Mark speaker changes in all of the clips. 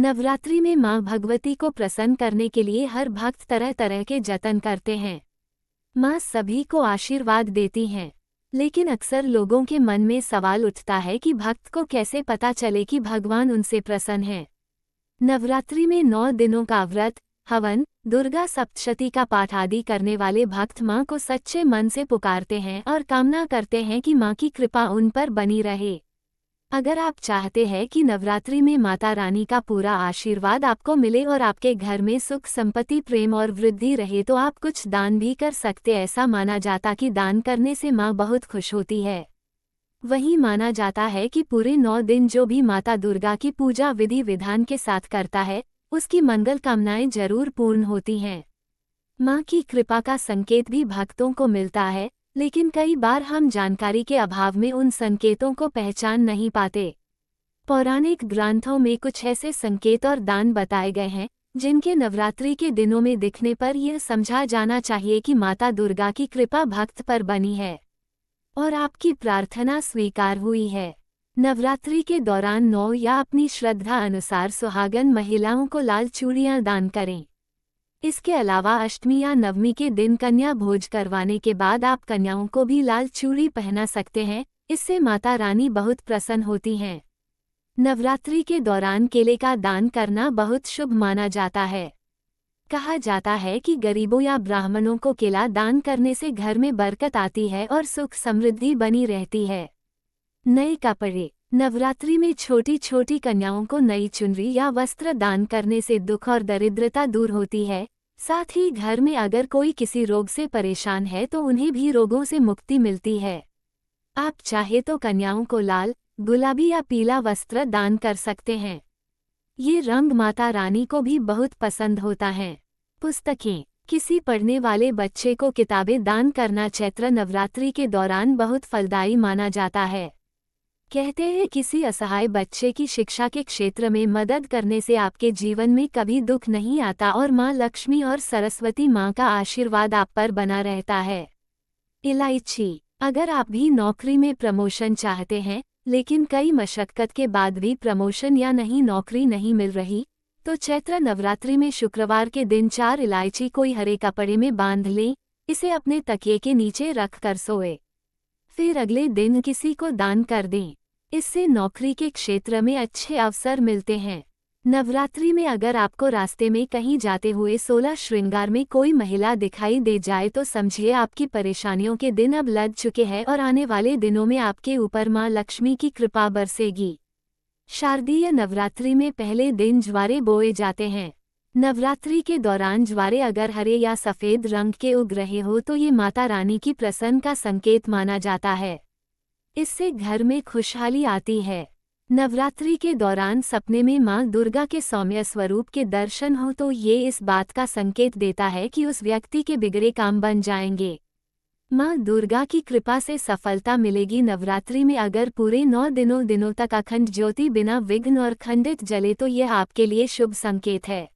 Speaker 1: नवरात्रि में मां भगवती को प्रसन्न करने के लिए हर भक्त तरह तरह के जतन करते हैं। मां सभी को आशीर्वाद देती हैं, लेकिन अक्सर लोगों के मन में सवाल उठता है कि भक्त को कैसे पता चले कि भगवान उनसे प्रसन्न हैं। नवरात्रि में 9 दिनों का व्रत, हवन, दुर्गा सप्तशती का पाठ आदि करने वाले भक्त मां को सच्चे मन से पुकारते हैं और कामना करते हैं कि मां की कृपा उन पर बनी रहे। अगर आप चाहते हैं कि नवरात्रि में माता रानी का पूरा आशीर्वाद आपको मिले और आपके घर में सुख संपत्ति प्रेम और वृद्धि रहे तो आप कुछ दान भी कर सकते। ऐसा माना जाता कि दान करने से मां बहुत खुश होती है। वहीं माना जाता है कि पूरे 9 दिन जो भी माता दुर्गा की पूजा विधि विधान के साथ करता है, उसकी मंगल कामनाएं जरूर पूर्ण होती हैं। मां की कृपा का संकेत भी भक्तों को मिलता है, लेकिन कई बार हम जानकारी के अभाव में उन संकेतों को पहचान नहीं पाते। पौराणिक ग्रंथों में कुछ ऐसे संकेत और दान बताए गए हैं जिनके नवरात्रि के दिनों में दिखने पर यह समझा जाना चाहिए कि माता दुर्गा की कृपा भक्त पर बनी है और आपकी प्रार्थना स्वीकार हुई है। नवरात्रि के दौरान 9 या अपनी श्रद्धा अनुसार सुहागन महिलाओं को लाल चूड़ियां दान करें। इसके अलावा अष्टमी या नवमी के दिन कन्या भोज करवाने के बाद आप कन्याओं को भी लाल चूड़ी पहना सकते हैं। इससे माता रानी बहुत प्रसन्न होती हैं। नवरात्रि के दौरान केले का दान करना बहुत शुभ माना जाता है। कहा जाता है कि गरीबों या ब्राह्मणों को केला दान करने से घर में बरकत आती है और सुख समृद्धि बनी रहती है। नए कपड़े, नवरात्रि में छोटी छोटी कन्याओं को नई चुनरी या वस्त्र दान करने से दुख और दरिद्रता दूर होती है। साथ ही घर में अगर कोई किसी रोग से परेशान है तो उन्हें भी रोगों से मुक्ति मिलती है। आप चाहे तो कन्याओं को लाल, गुलाबी या पीला वस्त्र दान कर सकते हैं। ये रंग माता रानी को भी बहुत पसंद होता है। पुस्तकें, किसी पढ़ने वाले बच्चे को किताबें दान करना चैत्र नवरात्रि के दौरान बहुत फलदायी माना जाता है। कहते हैं किसी असहाय बच्चे की शिक्षा के क्षेत्र में मदद करने से आपके जीवन में कभी दुख नहीं आता और मां लक्ष्मी और सरस्वती मां का आशीर्वाद आप पर बना रहता है। इलायची, अगर आप भी नौकरी में प्रमोशन चाहते हैं लेकिन कई मशक्कत के बाद भी प्रमोशन या नौकरी नहीं मिल रही, तो चैत्र नवरात्रि में शुक्रवार के दिन 4 इलायची कोई हरे कपड़े में बांध लें। इसे अपने तकिए के नीचे रख कर सोए, फिर अगले दिन किसी को दान कर दें। इससे नौकरी के क्षेत्र में अच्छे अवसर मिलते हैं। नवरात्रि में अगर आपको रास्ते में कहीं जाते हुए 16 श्रृंगार में कोई महिला दिखाई दे जाए तो समझिए आपकी परेशानियों के दिन अब लद चुके हैं और आने वाले दिनों में आपके ऊपर मां लक्ष्मी की कृपा बरसेगी। शारदीय नवरात्रि में पहले दिन ज्वारे बोए जाते हैं। नवरात्रि के दौरान ज्वारे अगर हरे या सफ़ेद रंग के उग रहे हो तो ये माता रानी की प्रसन्न का संकेत माना जाता है। इससे घर में खुशहाली आती है। नवरात्रि के दौरान सपने में मां दुर्गा के सौम्य स्वरूप के दर्शन हो तो ये इस बात का संकेत देता है कि उस व्यक्ति के बिगड़े काम बन जाएंगे। मां दुर्गा की कृपा से सफलता मिलेगी। नवरात्रि में अगर पूरे 9 दिनों तक अखंड ज्योति बिना विघ्न और खंडित जले तो यह आपके लिए शुभ संकेत है।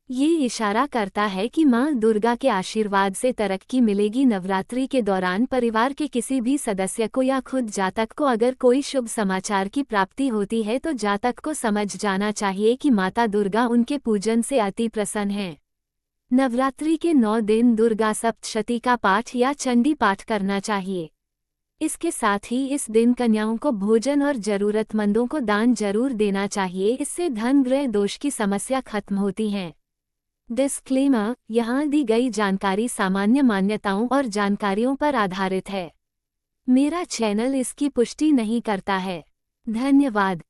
Speaker 1: ये इशारा करता है कि मां दुर्गा के आशीर्वाद से तरक्की मिलेगी। नवरात्रि के दौरान परिवार के किसी भी सदस्य को या खुद जातक को अगर कोई शुभ समाचार की प्राप्ति होती है तो जातक को समझ जाना चाहिए कि माता दुर्गा उनके पूजन से अति प्रसन्न हैं। नवरात्रि के 9 दिन दुर्गा सप्तशती का पाठ या चंडी पाठ करना चाहिए। इसके साथ ही इस दिन कन्याओं को भोजन और जरूरतमंदों को दान जरूर देना चाहिए। इससे धन ग्रह दोष की समस्या खत्म होती है। डिस्क्लेमर, यहाँ दी गई जानकारी सामान्य मान्यताओं और जानकारियों पर आधारित है। मेरा चैनल इसकी पुष्टि नहीं करता है। धन्यवाद।